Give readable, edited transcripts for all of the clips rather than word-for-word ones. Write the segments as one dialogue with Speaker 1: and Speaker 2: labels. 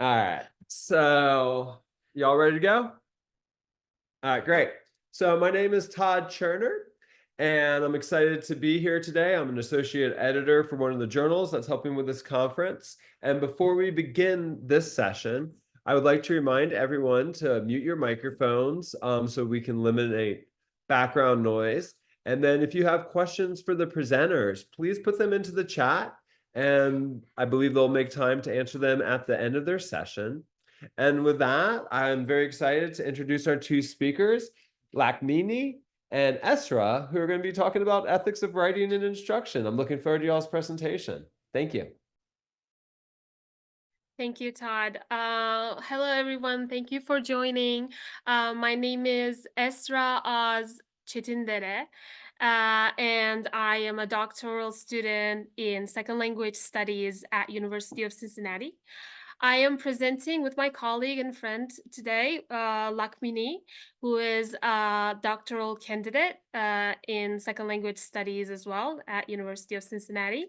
Speaker 1: All right. So, y'all ready to go? All right, great. So, my name is Todd Cherner, and I'm excited to be here today. I'm an associate editor for one of the journals that's helping with this conference. And before we begin this session, I would like to remind everyone to mute your microphones so we can eliminate background noise. And then, if you have questions for the presenters, please put them into the chat. And I believe they'll make time to answer them at the end of their session. And with that, I'm very excited to introduce our two speakers, Lakmini and Esra, who are going to be talking about ethics of writing and instruction. I'm looking forward to y'all's presentation. Thank you.
Speaker 2: Thank you, Todd. Hello, everyone. Thank you for joining. My name is Esra Oz Chitindere, and I am a doctoral student in second language studies at University of Cincinnati. I am presenting with my colleague and friend today, Lakmini, who is a doctoral candidate in second language studies as well at University of Cincinnati.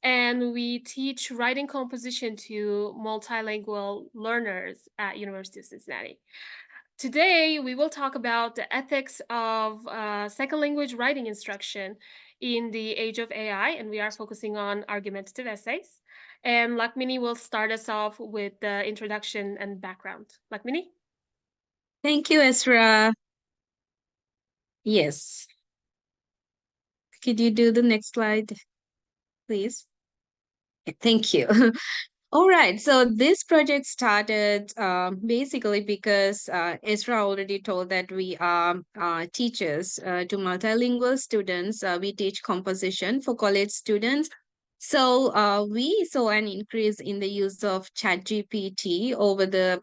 Speaker 2: And we teach writing composition to multilingual learners at University of Cincinnati. Today, we will talk about the ethics of second language writing instruction in the age of AI, and we are focusing on argumentative essays. And Lakmini will start us off with the introduction and background. Lakmini?
Speaker 3: Thank you, Esra. Yes. Could you do the next slide, please? Thank you. All right, so this project started basically because Esra already told that we are teachers to multilingual students. We teach composition for college students. So we saw an increase in the use of ChatGPT over the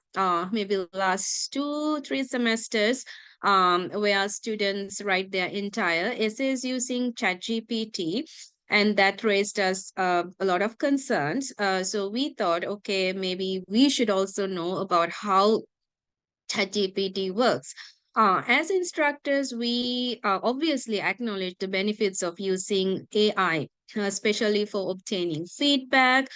Speaker 3: maybe last 2-3 semesters, where students write their entire essays using ChatGPT. And that raised us a lot of concerns. So we thought, okay, maybe we should also know about how ChatGPT works. As instructors, we obviously acknowledge the benefits of using AI, especially for obtaining feedback,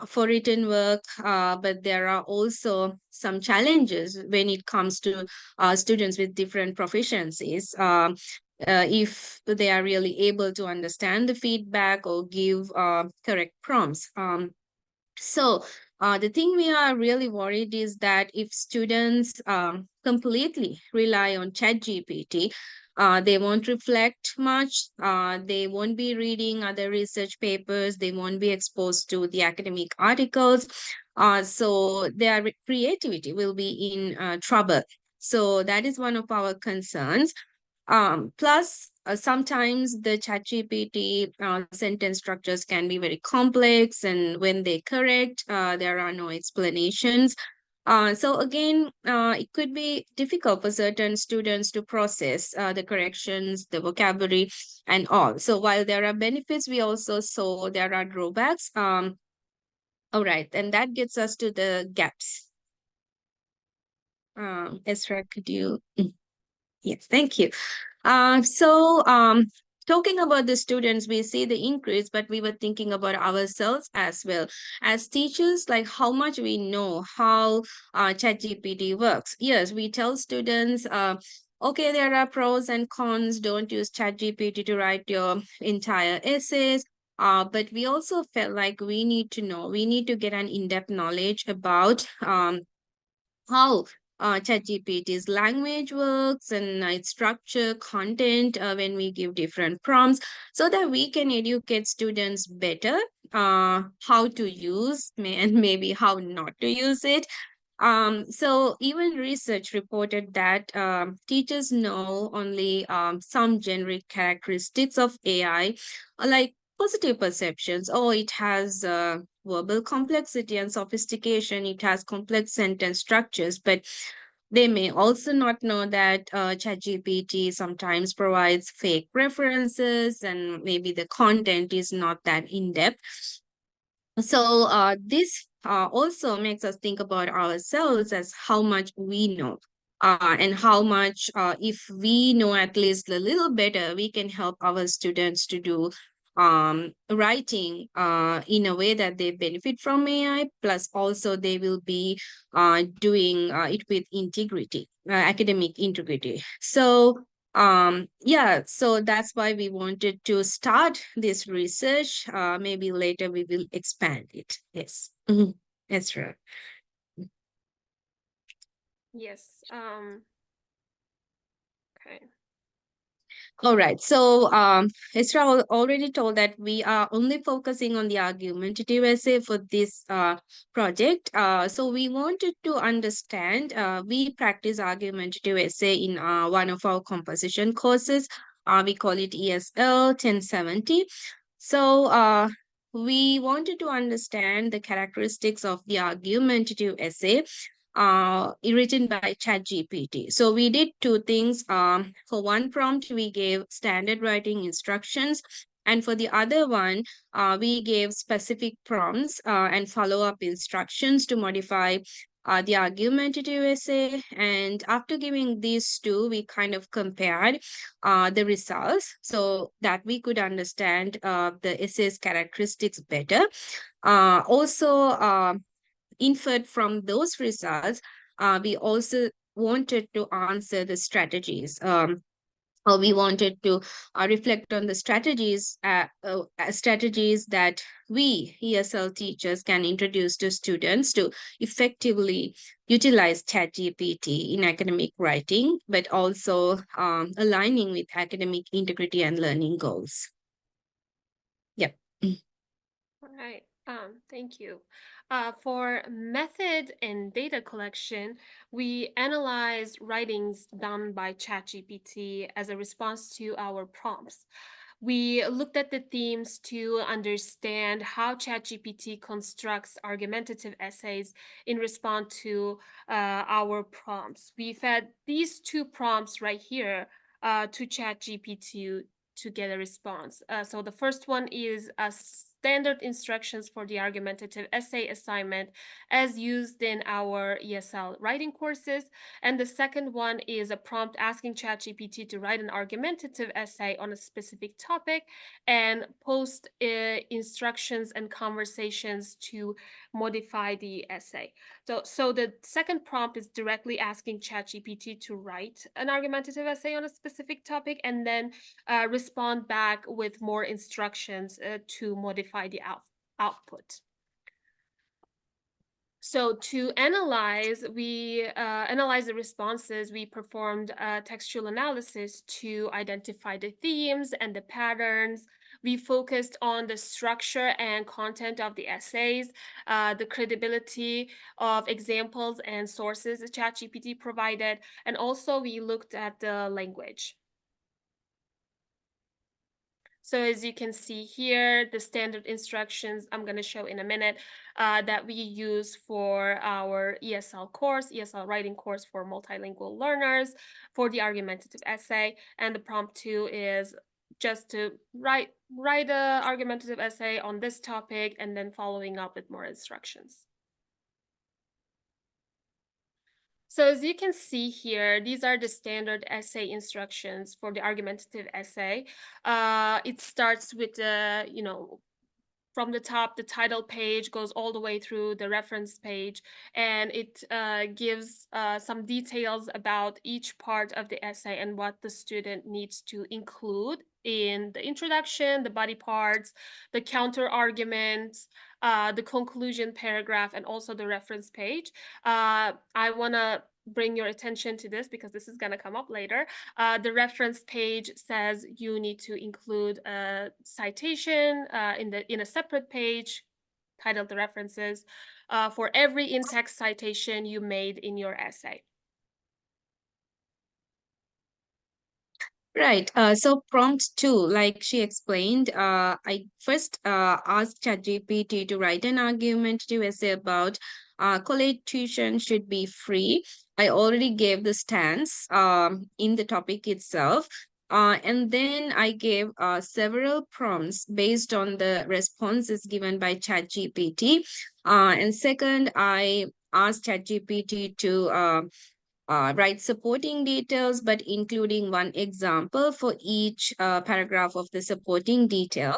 Speaker 3: for written work, but there are also some challenges when it comes to students with different proficiencies. If they are really able to understand the feedback or give correct prompts. So the thing we are really worried is that if students completely rely on ChatGPT, they won't reflect much. They won't be reading other research papers. They won't be exposed to the academic articles. So their creativity will be in trouble. So that is one of our concerns. Plus, sometimes the ChatGPT sentence structures can be very complex, and when they correct, there are no explanations. So again, it could be difficult for certain students to process the corrections, the vocabulary, and all. So while there are benefits, we also saw there are drawbacks. All right, and that gets us to the gaps. Esra, could you? Yes, thank you. Talking about the students, we see the increase, but we were thinking about ourselves as well. As teachers, like how much we know how ChatGPT works. Yes, we tell students, okay, there are pros and cons. Don't use ChatGPT to write your entire essays. But we also felt like we need to know, we need to get an in-depth knowledge about how ChatGPT's language works and its structure, content when we give different prompts, so that we can educate students better how to use and maybe how not to use it. So even research reported that teachers know only some generic characteristics of AI, like positive perceptions. Oh, it has verbal complexity and sophistication. It has complex sentence structures, but they may also not know that ChatGPT sometimes provides fake references and maybe the content is not that in-depth. So this also makes us think about ourselves as how much we know. And how much, if we know at least a little better, we can help our students to do writing in a way that they benefit from AI, plus also they will be doing it with integrity, academic integrity. So yeah, so that's why we wanted to start this research. Maybe later we will expand it. Yes. That's right.
Speaker 2: Yes. Okay.
Speaker 3: All right. So, Isra already told that we are only focusing on the argumentative essay for this project. So, we wanted to understand, we practice argumentative essay in one of our composition courses. We call it ESL 1070. So, we wanted to understand the characteristics of the argumentative essay written by ChatGPT. So we did two things. For one prompt, we gave standard writing instructions. And for the other one, we gave specific prompts and follow-up instructions to modify the argumentative essay. And after giving these two, we kind of compared the results so that we could understand the essay's characteristics better. Also, inferred from those results, we also wanted to answer the strategies. Or we wanted to reflect on the strategies that we ESL teachers can introduce to students to effectively utilize ChatGPT in academic writing, but also aligning with academic integrity and learning goals. Yep.
Speaker 2: All right. Thank you. For method and data collection, we analyzed writings done by ChatGPT as a response to our prompts. We looked at the themes to understand how ChatGPT constructs argumentative essays in response to our prompts. We fed these two prompts right here to ChatGPT to get a response. So the first one is a standard instructions for the argumentative essay assignment as used in our ESL writing courses. And the second one is a prompt asking ChatGPT to write an argumentative essay on a specific topic and post instructions and conversations to modify the essay. So the second prompt is directly asking ChatGPT to write an argumentative essay on a specific topic and then respond back with more instructions to modify the output. So to analyze, we analyzed the responses. We performed textual analysis to identify the themes and the patterns. We focused on the structure and content of the essays, the credibility of examples and sources that ChatGPT provided, and also we looked at the language. So as you can see here, the standard instructions I'm going to show in a minute that we use for our ESL course, ESL writing course for multilingual learners for the argumentative essay. And the prompt 2 is just to write a argumentative essay on this topic and then following up with more instructions. So as you can see here, these are the standard essay instructions for the argumentative essay. It starts with from the top, the title page goes all the way through the reference page, and it gives some details about each part of the essay and what the student needs to include in the introduction, the body parts, the counter arguments, the conclusion paragraph, and also the reference page. I want to bring your attention to this because this is going to come up later. The reference page says you need to include a citation in a separate page titled the references for every in-text citation you made in your essay.
Speaker 3: Right. So prompt 2, like she explained, I first asked ChatGPT to write an argumentative essay about college tuition should be free. I already gave the stance in the topic itself. And then I gave several prompts based on the responses given by ChatGPT. And second, I asked ChatGPT to write supporting details, but including one example for each paragraph of the supporting detail.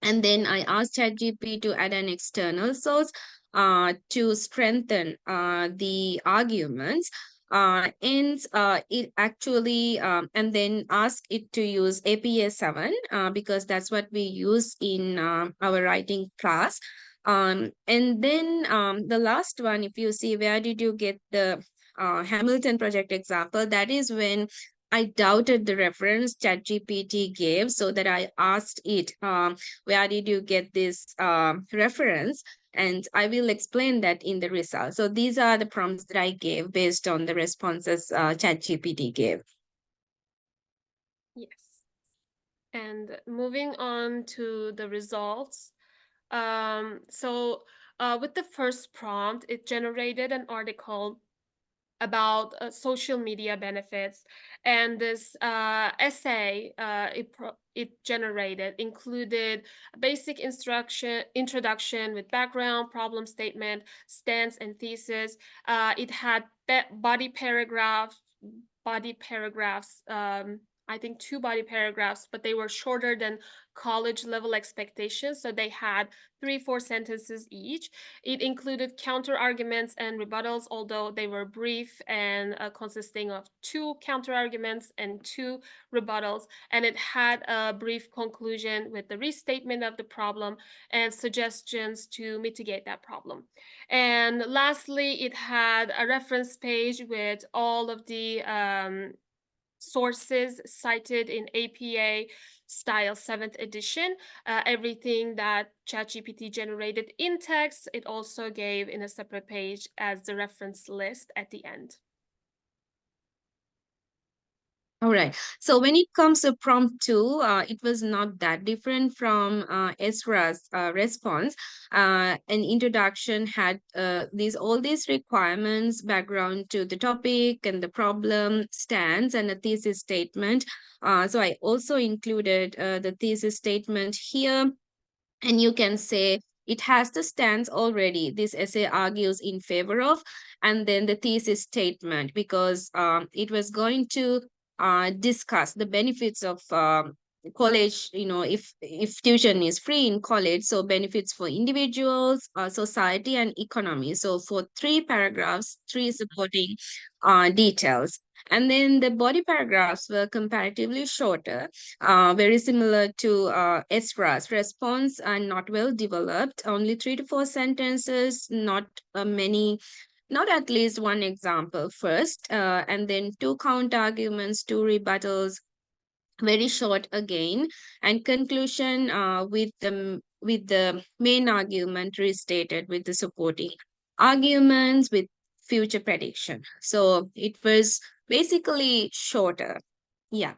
Speaker 3: And then I asked ChatGPT to add an external source to strengthen the arguments. It actually, and then ask it to use APA 7 because that's what we use in our writing class. And then the last one, if you see, where did you get the Hamilton project example? That is when I doubted the reference ChatGPT gave, so that I asked it, where did you get this reference? And I will explain that in the result. So these are the prompts that I gave based on the responses ChatGPT gave.
Speaker 2: Yes. And moving on to the results. With the first prompt, it generated an article about social media benefits, and this essay it generated included a basic introduction with background, problem statement, stance, and thesis. It had body paragraphs. I think 2 body paragraphs, but they were shorter than college level expectations. So they had 3-4 sentences each. It included counter arguments and rebuttals, although they were brief and consisting of 2 counter arguments and 2 rebuttals. And it had a brief conclusion with the restatement of the problem and suggestions to mitigate that problem. And lastly, it had a reference page with all of the sources cited in APA style 7th edition, everything that ChatGPT generated in text, it also gave in a separate page as the reference list at the end.
Speaker 3: All right. So when it comes to prompt 2, it was not that different from Ezra's response. An introduction had all these requirements, background to the topic and the problem, stance, and a thesis statement. So I also included the thesis statement here. And you can say it has the stance already. This essay argues in favor of, and then the thesis statement, because it was going to discuss the benefits of college, if tuition is free in college, so benefits for individuals, society, and economy. So for 3 paragraphs, 3 supporting details. And then the body paragraphs were comparatively shorter, very similar to Ezra's response, and not well developed, only 3 to 4 sentences, not many, not at least one example first, and then 2 counter arguments, 2 rebuttals, very short again, and conclusion with the main argument restated with the supporting arguments with future prediction. So it was basically shorter. Yeah.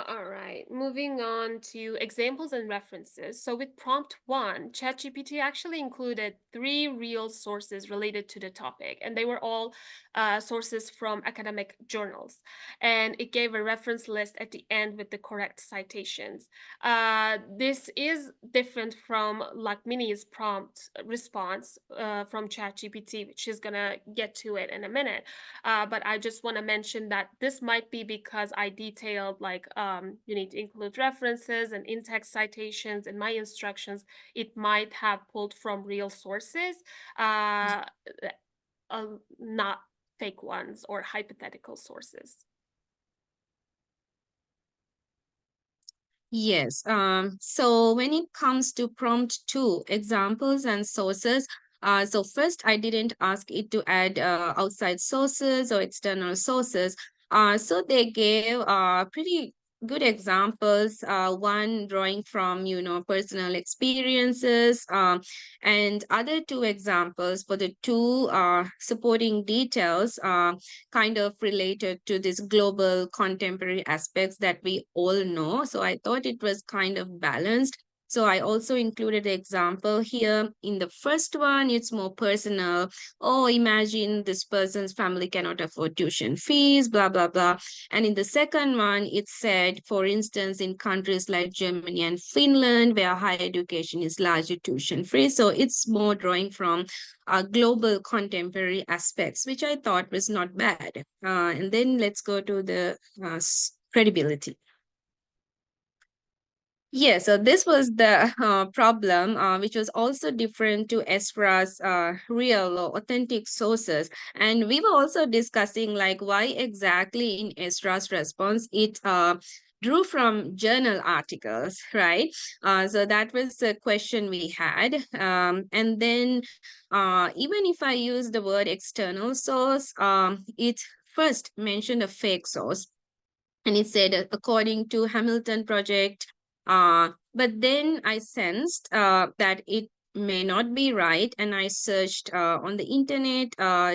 Speaker 2: All right, moving on to examples and references. So with prompt 1, ChatGPT actually included 3 real sources related to the topic, and they were all sources from academic journals. And it gave a reference list at the end with the correct citations. This is different from Lakmini's prompt response from ChatGPT, which is gonna get to it in a minute. But I just want to mention that this might be because I detailed you need to include references and in-text citations in my instructions. It might have pulled from real sources, not fake ones or hypothetical sources.
Speaker 3: Yes. So when it comes to prompt 2, examples and sources, so first I didn't ask it to add outside sources or external sources. So they gave pretty good examples. One drawing from, personal experiences, and other 2 examples for the 2 supporting details, kind of related to this global contemporary aspects that we all know. So I thought it was kind of balanced. So I also included an example here. In the first one, it's more personal. Oh, imagine this person's family cannot afford tuition fees, blah, blah, blah. And in the second one, it said, for instance, in countries like Germany and Finland, where higher education is largely tuition free. So it's more drawing from global contemporary aspects, which I thought was not bad. And then let's go to the credibility. Yeah, so this was the problem, which was also different to Esra's real or authentic sources. And we were also discussing like why exactly in Esra's response it drew from journal articles, right? So that was the question we had. And then even if I use the word external source, it first mentioned a fake source, and it said according to Hamilton project, but then I sensed that it may not be right, and I searched on the internet,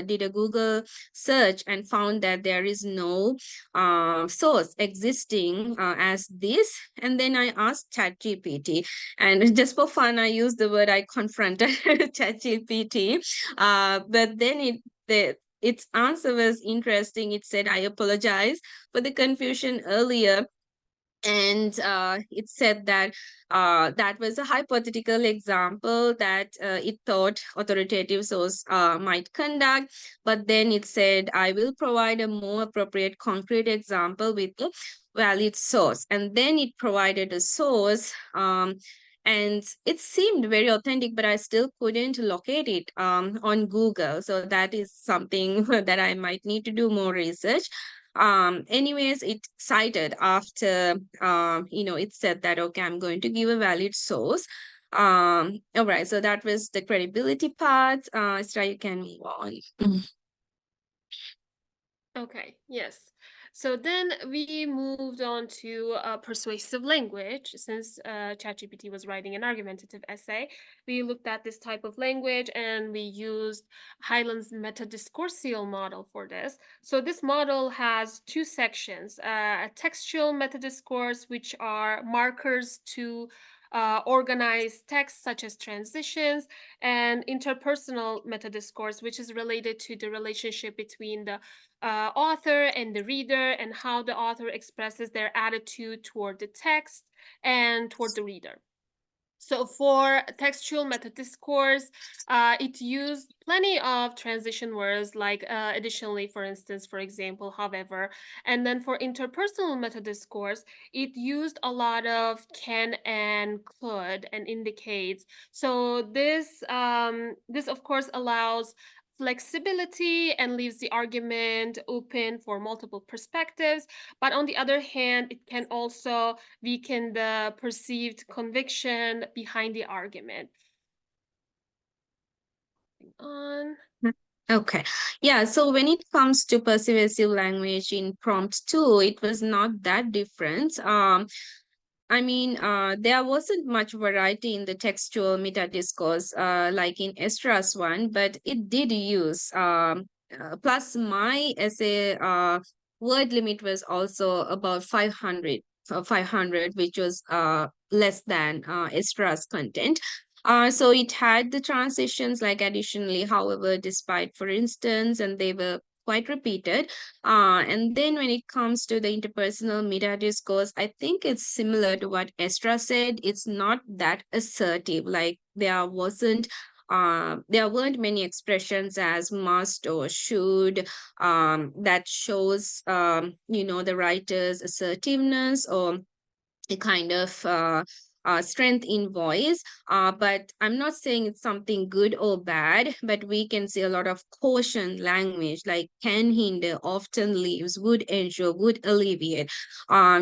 Speaker 3: did a Google search, and found that there is no source existing as this. And then I asked ChatGPT, and just for fun I used the word, I confronted ChatGPT, but then its answer was interesting. It said, I apologize for the confusion earlier. And it said that that was a hypothetical example that it thought authoritative source might conduct. But then it said, I will provide a more appropriate concrete example with a valid source. And then it provided a source. And it seemed very authentic, but I still couldn't locate it on Google. So that is something that I might need to do more research. Anyways, it cited after it said that, okay, I'm going to give a valid source. All right, so that was the credibility part. Isra, you can move on.
Speaker 2: Okay, yes. So then we moved on to persuasive language. Since ChatGPT was writing an argumentative essay, we looked at this type of language and we used Highland's metadiscursial model for this. So this model has two sections, a textual metadiscourse, which are markers to organize text such as transitions, and interpersonal metadiscourse, which is related to the relationship between the author and the reader, and how the author expresses their attitude toward the text and toward the reader. So for textual metadiscourse, it used plenty of transition words like additionally, for instance, for example, however. And then for interpersonal metadiscourse, it used a lot of can and could and indicates. So this of course allows flexibility and leaves the argument open for multiple perspectives. But on the other hand, it can also weaken the perceived conviction behind the argument. On.
Speaker 3: Okay. Yeah. So when it comes to persuasive language in prompt 2, it was not that different. I mean, there wasn't much variety in the textual meta discourse, like in Estra's one, but it did use. Plus, my essay word limit was also about 500, which was less than Estra's content. So it had the transitions like additionally, however, despite, for instance, and they were quite repeated. And then when it comes to the interpersonal meta discourse, I think it's similar to what Estra said. It's not that assertive. Like there weren't many expressions as must or should that shows the writer's assertiveness or a kind of strength in voice. But I'm not saying it's something good or bad, but we can see a lot of caution language like can hinder, often leaves, would ensure, would alleviate.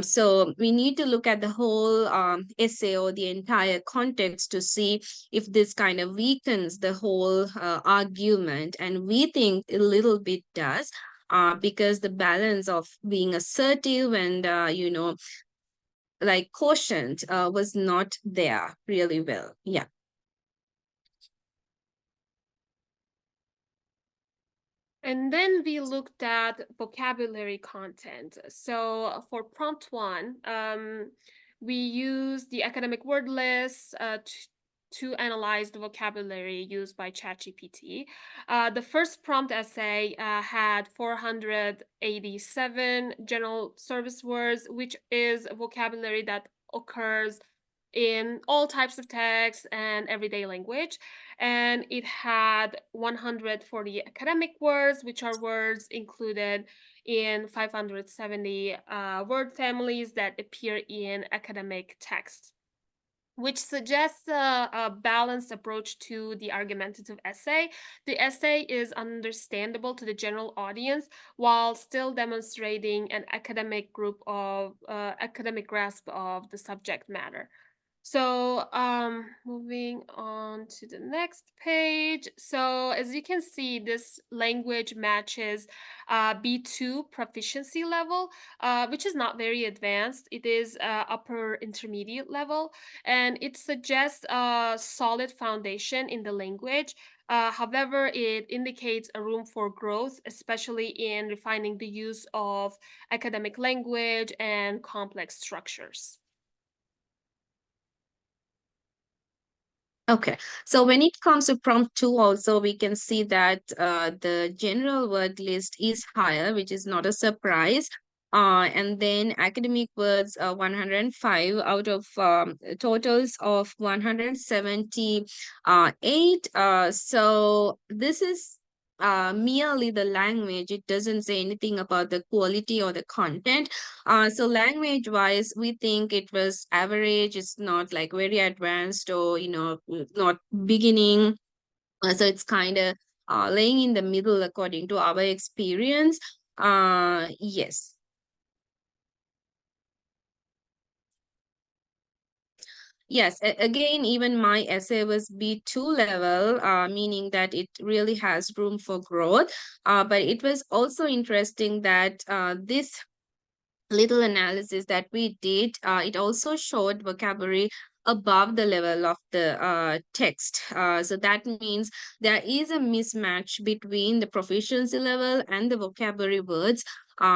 Speaker 3: So we need to look at the whole essay or the entire context to see if this kind of weakens the whole argument. And we think a little bit does. Because the balance of being assertive and like quotient was not there really well. Yeah.
Speaker 2: And then we looked at vocabulary content. So for prompt 1, we used the academic word list to analyze the vocabulary used by ChatGPT. The first prompt essay had 487 general service words, which is vocabulary that occurs in all types of text and everyday language. And it had 140 academic words, which are words included in 570 word families that appear in academic text, which suggests a balanced approach to the argumentative essay. The essay is understandable to the general audience while still demonstrating an academic academic grasp of the subject matter. So moving on to the next page. So as you can see, this language matches B2 proficiency level, which is not very advanced. It is upper intermediate level, and it suggests a solid foundation in the language. However, it indicates a room for growth, especially in refining the use of academic language and complex structures.
Speaker 3: Okay, so when it comes to prompt 2 also, we can see that the general word list is higher, which is not a surprise. And then academic words 105 out of totals of 178. So this is merely the language. It doesn't say anything about the quality or the content. So language wise, we think it was average. It's not like very advanced or, not beginning. So it's kind of laying in the middle according to our experience. Yes. Yes, again, even my essay was B2 level, meaning that it really has room for growth. But it was also interesting that this little analysis that we did, it also showed vocabulary above the level of the text. So that means there is a mismatch between the proficiency level and the vocabulary words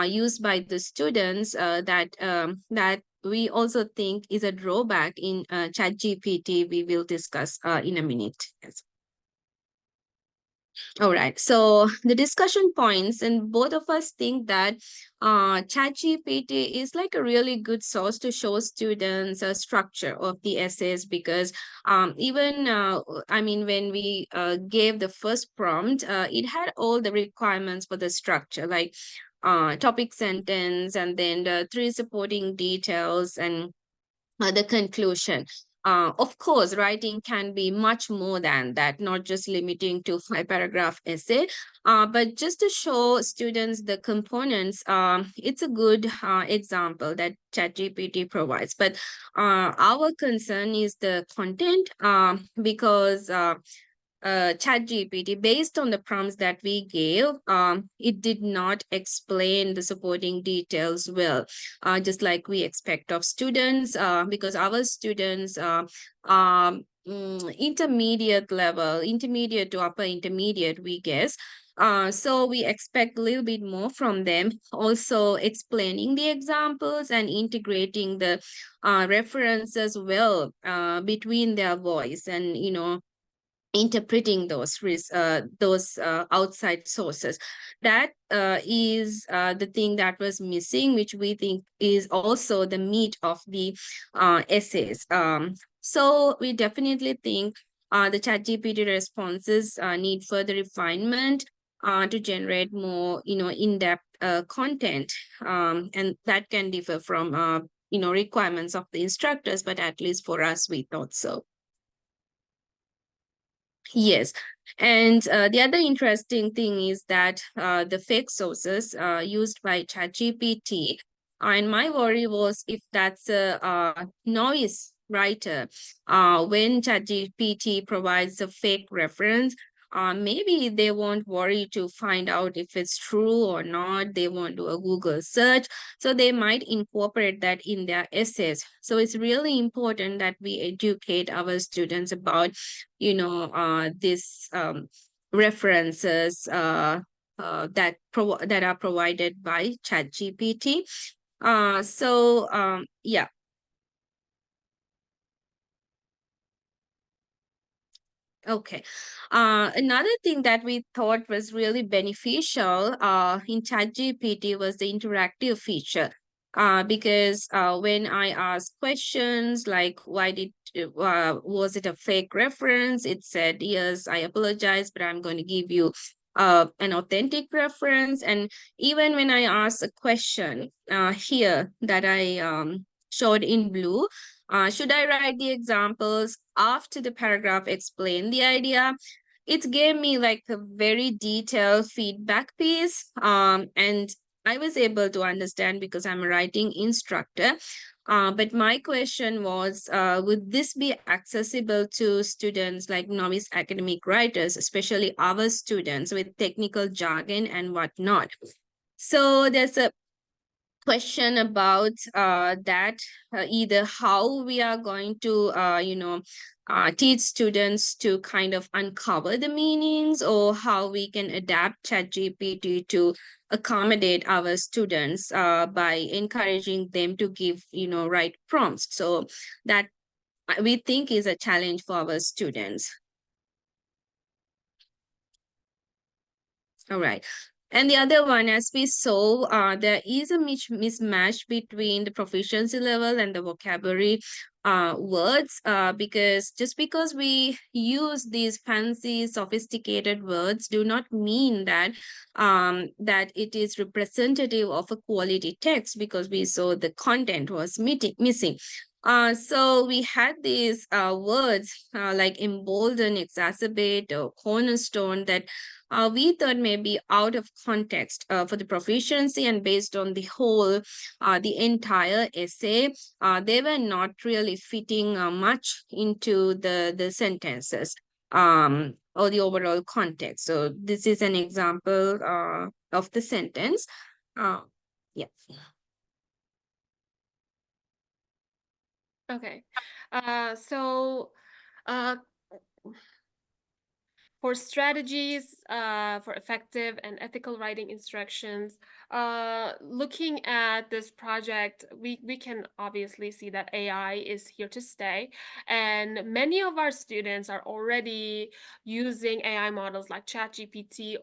Speaker 3: used by the students, that we also think is a drawback in ChatGPT. We will discuss in a minute. Yes. All right. So the discussion points, and both of us think that ChatGPT is like a really good source to show students a structure of the essays, because even I mean, when we gave the first prompt, it had all the requirements for the structure, like topic sentence, and then the three supporting details, and the conclusion. Of course, writing can be much more than that, not just limiting to 5 paragraph essay, but just to show students the components. It's a good example that ChatGPT provides. But our concern is the content, because ChatGPT, based on the prompts that we gave, it did not explain the supporting details well, just like we expect of students, because our students intermediate level, intermediate to upper intermediate, we guess. So we expect a little bit more from them, also explaining the examples and integrating the references well between their voice, and interpreting those outside sources. That is the thing that was missing, which we think is also the meat of the essays. So we definitely think the ChatGPT responses need further refinement to generate more, in-depth content, and that can differ from requirements of the instructors, but at least for us, we thought so. Yes. And the other interesting thing is that the fake sources used by ChatGPT, and my worry was if that's a novice writer, when ChatGPT provides a fake reference, maybe they won't worry to find out if it's true or not. They won't do a Google search. So they might incorporate that in their essays. So it's really important that we educate our students about these references that are provided by ChatGPT. Yeah. Okay. Another thing that we thought was really beneficial in ChatGPT was the interactive feature. because when I ask questions like was it a fake reference? It said yes, I apologize, but I'm going to give you an authentic reference. And even when I ask a question here that I showed in blue, should I write the examples after the paragraph explain the idea? It gave me like a very detailed feedback piece, and I was able to understand because I'm a writing instructor. But my question was, would this be accessible to students like novice academic writers, especially our students with technical jargon and whatnot? So there's a question about that, either how we are going to teach students to kind of uncover the meanings, or how we can adapt ChatGPT to accommodate our students by encouraging them to give right prompts. So that we think is a challenge for our students. All right. And the other one, as we saw, there is a mismatch between the proficiency level and the vocabulary words, because just because we use these fancy, sophisticated words do not mean that that it is representative of a quality text, because we saw the content was missing. So we had these words like embolden, exacerbate, or cornerstone that we thought may be out of context for the proficiency, and based on the whole, the entire essay, they were not really fitting much into the sentences or the overall context. So this is an example of the sentence. Yeah.
Speaker 2: Okay. So uh, for strategies for effective and ethical writing instructions, looking at this project, we can obviously see that AI is here to stay. And many of our students are already using AI models like ChatGPT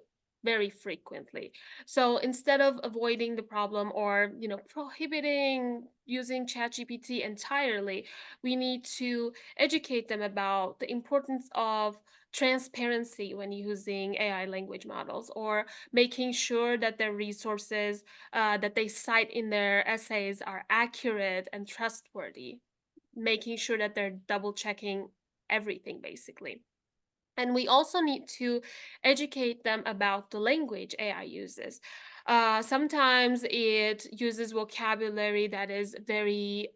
Speaker 2: very frequently. So instead of avoiding the problem or prohibiting using ChatGPT entirely, we need to educate them about the importance of transparency when using AI language models, or making sure that their resources that they cite in their essays are accurate and trustworthy, making sure that they're double checking everything basically. And we also need to educate them about the language AI uses. Sometimes it uses vocabulary that is very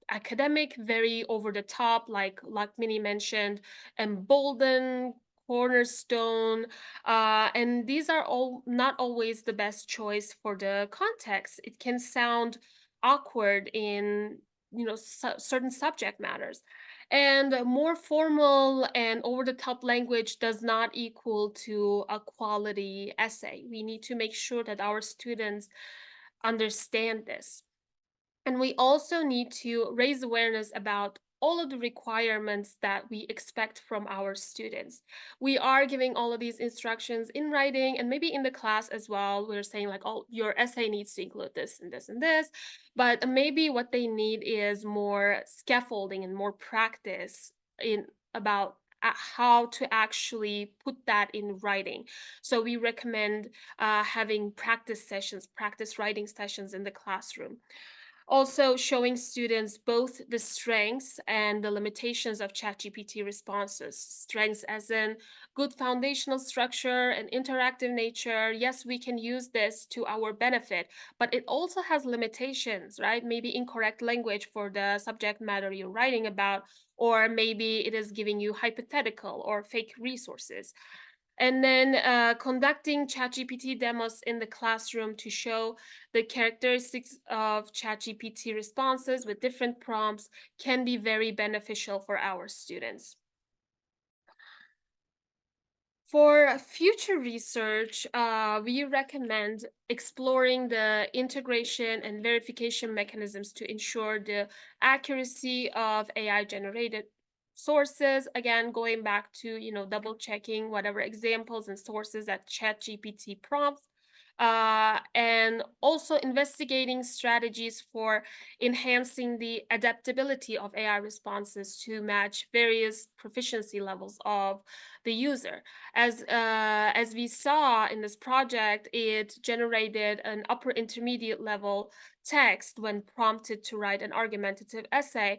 Speaker 2: academic, very over the top, like Minnie mentioned, embolden, cornerstone, and these are all not always the best choice for the context. It can sound awkward in certain subject matters. And more formal and over the top language does not equal to a quality essay. We need to make sure that our students understand this. And we also need to raise awareness about all of the requirements that we expect from our students. We are giving all of these instructions in writing and maybe in the class as well. We're saying like, oh, your essay needs to include this and this and this. But maybe what they need is more scaffolding and more practice in about how to actually put that in writing. So we recommend having practice sessions, practice writing sessions in the classroom. Also showing students both the strengths and the limitations of ChatGPT responses. Strengths as in good foundational structure and interactive nature. Yes, we can use this to our benefit, but it also has limitations, right? Maybe incorrect language for the subject matter you're writing about, or maybe it is giving you hypothetical or fake resources. And then conducting ChatGPT demos in the classroom to show the characteristics of ChatGPT responses with different prompts can be very beneficial for our students. For future research, we recommend exploring the integration and verification mechanisms to ensure the accuracy of AI-generated sources. Again, going back to double checking whatever examples and sources that ChatGPT prompts. and also investigating strategies for enhancing the adaptability of AI responses to match various proficiency levels of the user. As we saw in this project, it generated an upper intermediate level text when prompted to write an argumentative essay.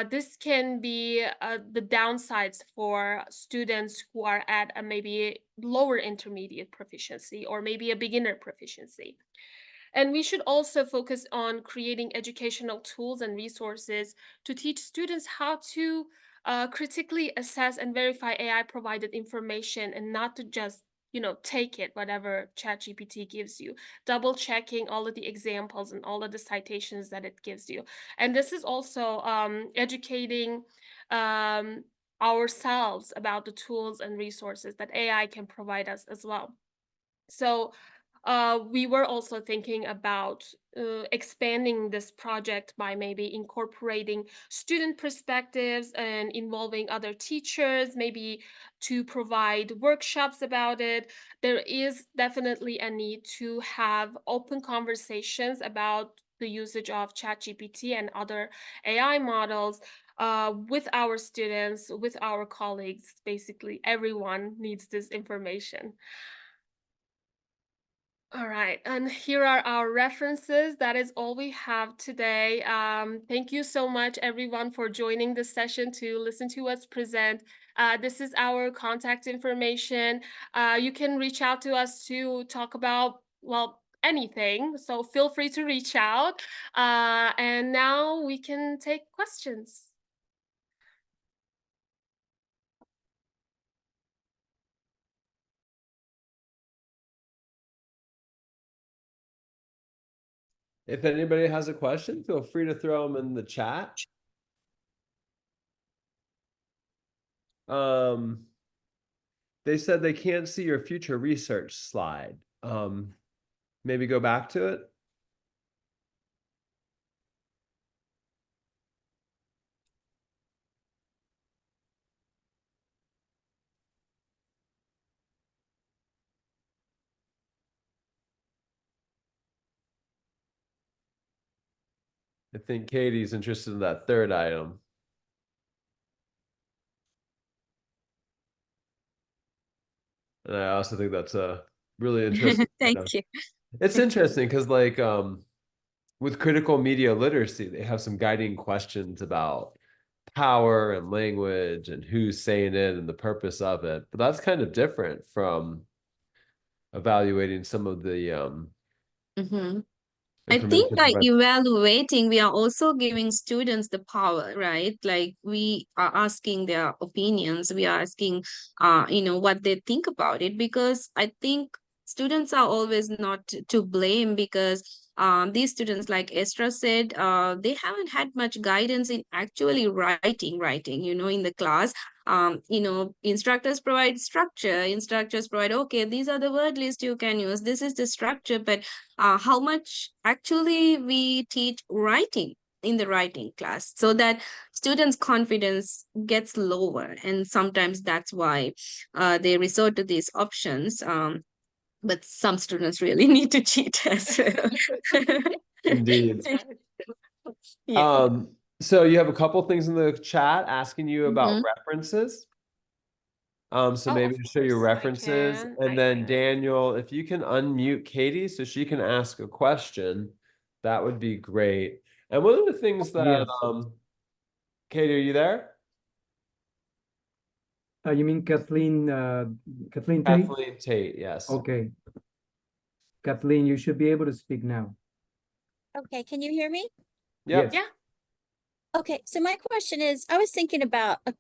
Speaker 2: This can be the downsides for students who are at a maybe lower intermediate proficiency or maybe a beginner proficiency. And we should also focus on creating educational tools and resources to teach students how to critically assess and verify AI provided information, and not to just take it whatever ChatGPT gives you, double checking all of the examples and all of the citations that it gives you. And this is also educating ourselves about the tools and resources that AI can provide us as well. So we were also thinking about expanding this project by maybe incorporating student perspectives and involving other teachers, maybe to provide workshops about it. There is definitely a need to have open conversations about the usage of ChatGPT and other AI models with our students, with our colleagues. Basically, everyone needs this information. All right, and here are our references. That is all we have today. Thank you so much, everyone, for joining this session to listen to us present. This is our contact information. You can reach out to us to talk about, well, anything. So feel free to reach out. And now we can take questions.
Speaker 1: If anybody has a question, feel free to throw them in the chat. They said they can't see your future research slide. Maybe go back to it. I think Katie's interested in that third item. And I also think that's a really interesting
Speaker 3: Thank
Speaker 1: item.
Speaker 3: you.
Speaker 1: It's interesting because like with critical media literacy, they have some guiding questions about power and language and who's saying it and the purpose of it. But that's kind of different from evaluating some of the
Speaker 3: Mhm. I think
Speaker 1: information
Speaker 3: by
Speaker 1: provided.
Speaker 3: evaluating, we are also giving students the power, right? Like we are asking their opinions, we are asking, what they think about it, because I think students are always not to blame, because these students, like Estra said, they haven't had much guidance in actually writing, in the class. Instructors provide structure, instructors provide, okay, these are the word list you can use, this is the structure, but how much actually we teach writing in the writing class, so that students confidence gets lower, and sometimes that's why they resort to these options, but some students really need to cheat as well.
Speaker 1: Indeed.
Speaker 3: Yeah.
Speaker 1: So you have a couple things in the chat asking you about
Speaker 3: Mhm.
Speaker 1: references. So
Speaker 2: Oh,
Speaker 1: maybe
Speaker 2: of
Speaker 1: to show you
Speaker 2: course, I
Speaker 1: references,
Speaker 2: can.
Speaker 1: and then Daniel, if you can unmute Katie so she can ask a question, that would be great. And one of the things that
Speaker 4: Yes.
Speaker 1: Katie, are you there?
Speaker 4: You mean Kathleen Tate?
Speaker 1: Kathleen Tate, yes.
Speaker 4: Okay. Kathleen, you should be able to speak now.
Speaker 5: Okay, can you hear me?
Speaker 1: Yep.
Speaker 2: Yeah.
Speaker 5: Okay, so my question is, I was thinking about a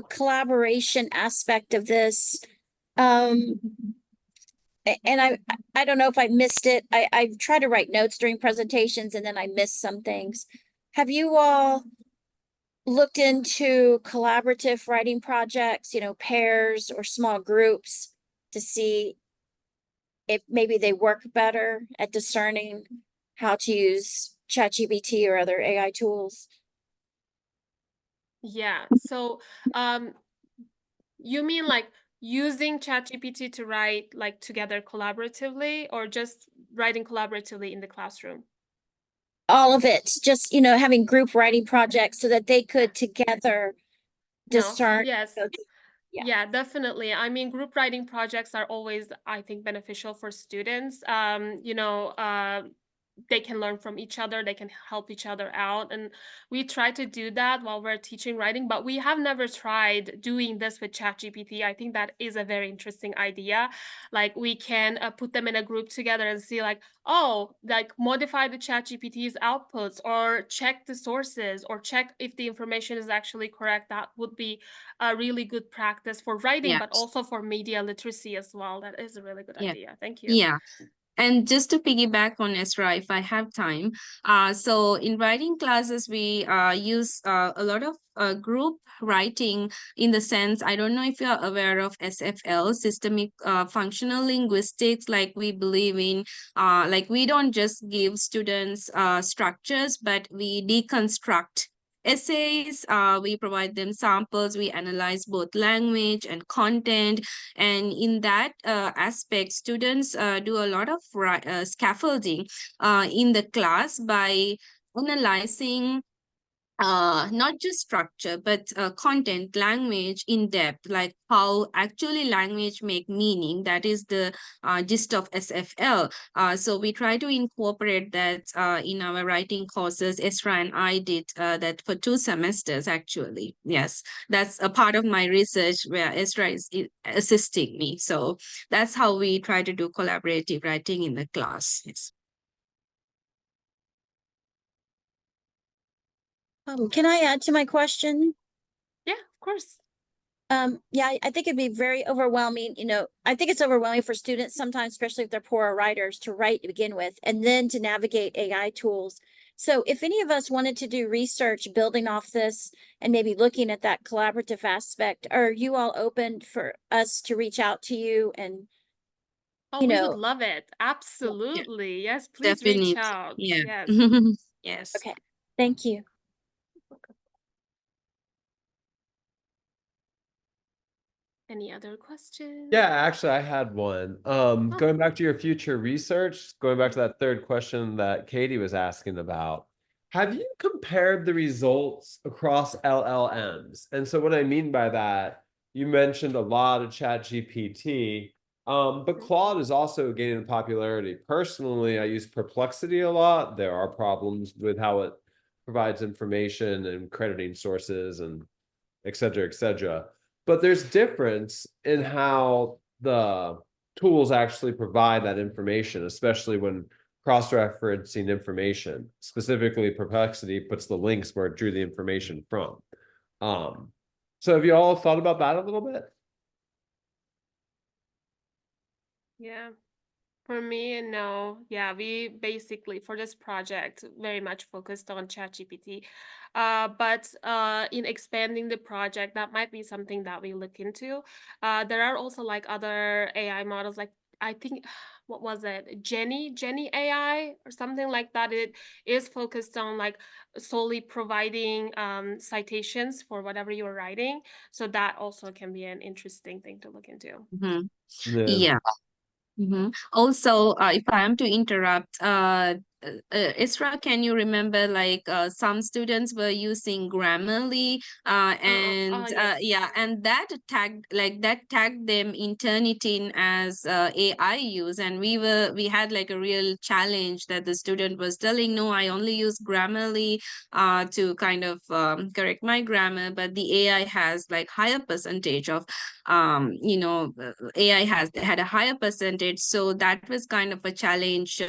Speaker 5: collaboration aspect of this. And I don't know if I missed it. I try to write notes during presentations and then I miss some things. Have you all looked into collaborative writing projects, pairs or small groups, to see if maybe they work better at discerning how to use ChatGPT or other AI tools?
Speaker 2: Yeah. So, you mean like using ChatGPT to write like together collaboratively, or just writing collaboratively in the classroom?
Speaker 5: All of it, just, having group writing projects so that they could together
Speaker 2: No,
Speaker 5: discern.
Speaker 2: yes.
Speaker 5: Okay. Yeah.
Speaker 2: Yeah, definitely. I mean, group writing projects are always, I think, beneficial for students. They can learn from each other, they can help each other out. And we try to do that while we're teaching writing, but we have never tried doing this with ChatGPT. I think that is a very interesting idea. Like we can put them in a group together and see like, oh, like modify the ChatGPT's outputs, or check the sources, or check if the information is actually correct. That would be a really good practice for writing, but
Speaker 3: Yes.
Speaker 2: also for media literacy as well. That is a really good
Speaker 3: Yeah.
Speaker 2: idea. Thank you.
Speaker 3: Yeah. And just to piggyback on Esra, if I have time, so in writing classes, we use a lot of group writing, in the sense, I don't know if you're aware of SFL, systemic functional linguistics. Like we believe in, like we don't just give students structures, but we deconstruct essays, we provide them samples, we analyze both language and content, and in that aspect, students do a lot of scaffolding in the class by analyzing not just structure, but content, language in depth, like how actually language make meaning. That is the gist of SFL. So we try to incorporate that in our writing courses. Esra and I did that for 2 semesters, actually. Yes, that's a part of my research where Esra is assisting me. So that's how we try to do collaborative writing in the class. Yes.
Speaker 5: Can I add to my question?
Speaker 2: Yeah, of course.
Speaker 5: Yeah, I think it'd be very overwhelming. I think it's overwhelming for students sometimes, especially if they're poorer writers, to write to begin with, and then to navigate AI tools. So if any of us wanted to do research building off this and maybe looking at that collaborative aspect, are you all open for us to reach out to you and,
Speaker 2: Oh,
Speaker 5: you
Speaker 2: we
Speaker 5: know,
Speaker 2: would love it.
Speaker 3: Yeah,
Speaker 2: Absolutely. Yes, please
Speaker 3: definitely.
Speaker 2: reach out.
Speaker 3: Yeah.
Speaker 2: Yes.
Speaker 3: Yes.
Speaker 5: okay, thank you.
Speaker 2: Any other questions?
Speaker 1: Yeah, actually, I had one. Going back to your future research, going back to that third question that Katie was asking about, have you compared the results across LLMs? And so what I mean by that, you mentioned a lot of ChatGPT, but Claude is also gaining popularity. Personally, I use Perplexity a lot. There are problems with how it provides information and crediting sources and et cetera, et cetera. But there's difference in how the tools actually provide that information, especially when cross-referencing information. Specifically, Perplexity puts the links where it drew the information from. So have you all thought about that a little bit?
Speaker 2: Yeah. For me, no. Yeah, we basically for this project very much focused on ChatGPT. But in expanding the project, that might be something that we look into. There are also like other AI models, like I think what was it? Jenny AI or something like that. It is focused on like solely providing citations for whatever you're writing. So that also can be an interesting thing to look into.
Speaker 3: Mhm.
Speaker 1: Yeah.
Speaker 3: Yeah. Also, if I am to interrupt, Isra, can you remember like some students were using Grammarly, and
Speaker 2: Yes.
Speaker 3: yeah, and that tagged them in Turnitin as AI use, and we had like a real challenge that the student was telling, no, I only use Grammarly to kind of correct my grammar, but the AI has like higher percentage of AI had a higher percentage, so that was kind of a challenge.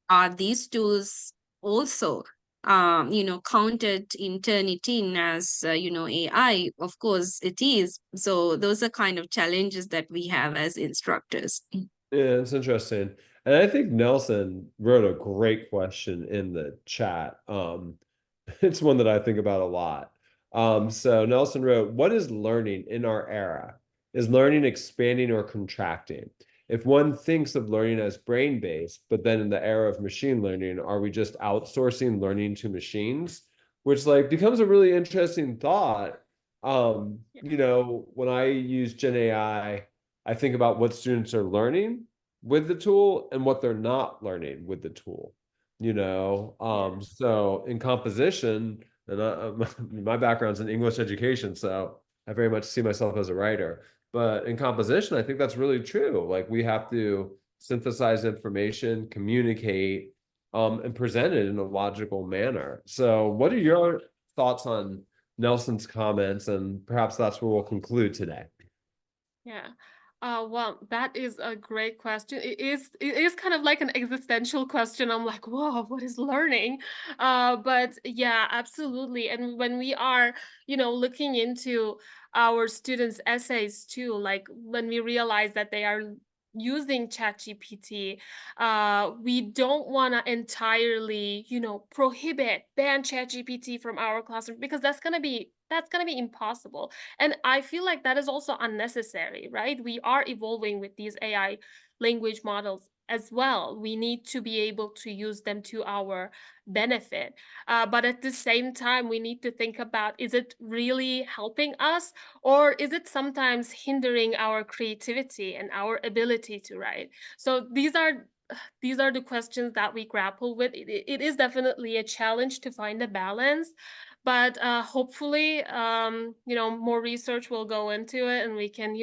Speaker 3: Are these tools also counted in Turnitin as AI? Of course it is. So those are kind of challenges that we have as instructors.
Speaker 1: Yeah, it's interesting. And I think Nelson wrote a great question in the chat. It's one that I think about a lot. So Nelson wrote, what is learning in our era? Is learning expanding or contracting? If one thinks of learning as brain-based, but then in the era of machine learning, are we just outsourcing learning to machines? Which like becomes a really interesting thought.
Speaker 2: Yeah.
Speaker 1: When I use Gen AI I think about what students are learning with the tool and what they're not learning with the tool, you know? So in composition, and my background's in English education, so I very much see myself as a writer. But in composition, I think that's really true. Like we have to synthesize information, communicate, and present it in a logical manner. So what are your thoughts on Nelson's comments? And perhaps that's where we'll conclude today.
Speaker 2: Yeah. Well, that is a great question. It is kind of like an existential question. I'm like, whoa, what is learning? But yeah, absolutely. And when we are, looking into our students' essays too, like when we realize that they are using ChatGPT, we don't want to entirely, ban ChatGPT from our classroom, because that's gonna be impossible. And I feel like that is also unnecessary, right? We are evolving with these AI language models as well. We need to be able to use them to our benefit. But at the same time, we need to think about, is it really helping us, or is it sometimes hindering our creativity and our ability to write? So these are the questions that we grapple with. It is definitely a challenge to find a balance, but hopefully more research will go into it, and we can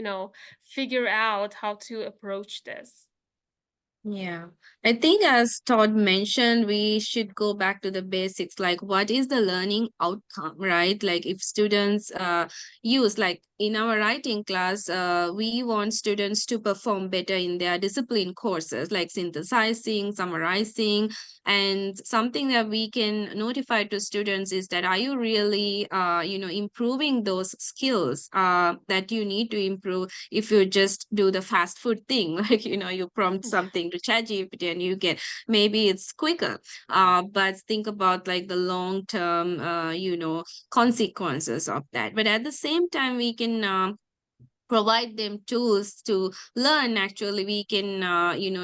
Speaker 2: figure out how to approach this.
Speaker 3: Yeah, I think as Todd mentioned, we should go back to the basics, like what is the learning outcome, right? Like if students use, like in our writing class, we want students to perform better in their discipline courses, like synthesizing, summarizing, and something that we can notify to students is that, are you really, improving those skills that you need to improve? If you just do the fast food thing, like, you prompt something to ChatGPT and you get, maybe it's quicker. But think about like the long term, consequences of that. But at the same time, we can provide them tools to learn. Actually, we can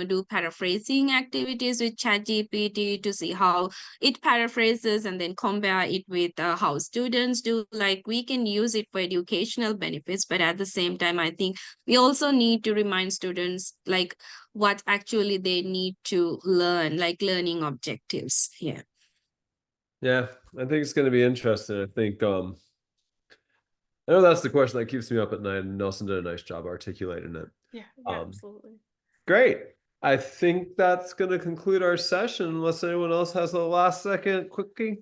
Speaker 3: do paraphrasing activities with ChatGPT to see how it paraphrases, and then compare it with how students do. Like we can use it for educational benefits, but at the same time, I think we also need to remind students like what actually they need to learn, like learning objectives. Yeah.
Speaker 1: Yeah, I think it's going to be interesting. I think I know that's the question that keeps me up at night, and Nelson did a nice job articulating it.
Speaker 2: Yeah,
Speaker 1: Um,
Speaker 2: absolutely.
Speaker 1: Great. I think that's going to conclude our session, unless anyone else has a last second quickie.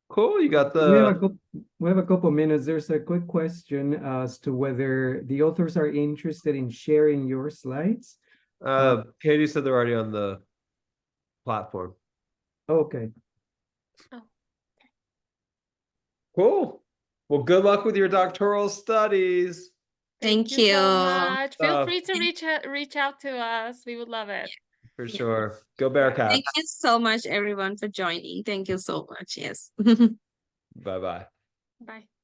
Speaker 1: Cool. You got
Speaker 4: We have a couple minutes. There's a quick question as to whether the authors are interested in sharing your slides.
Speaker 1: Katie said they're already on the platform.
Speaker 4: Okay.
Speaker 2: Oh,
Speaker 1: Cool. Well, good luck with your doctoral studies.
Speaker 3: Thank
Speaker 2: so
Speaker 3: you.
Speaker 2: much. Feel
Speaker 1: Uh,
Speaker 2: free to reach out to us. We would love it.
Speaker 1: For
Speaker 3: Yeah.
Speaker 1: sure. Go Bearcats.
Speaker 3: Thank you so much, everyone, for joining. Thank you so much. Yes.
Speaker 1: Bye-bye.
Speaker 2: Bye.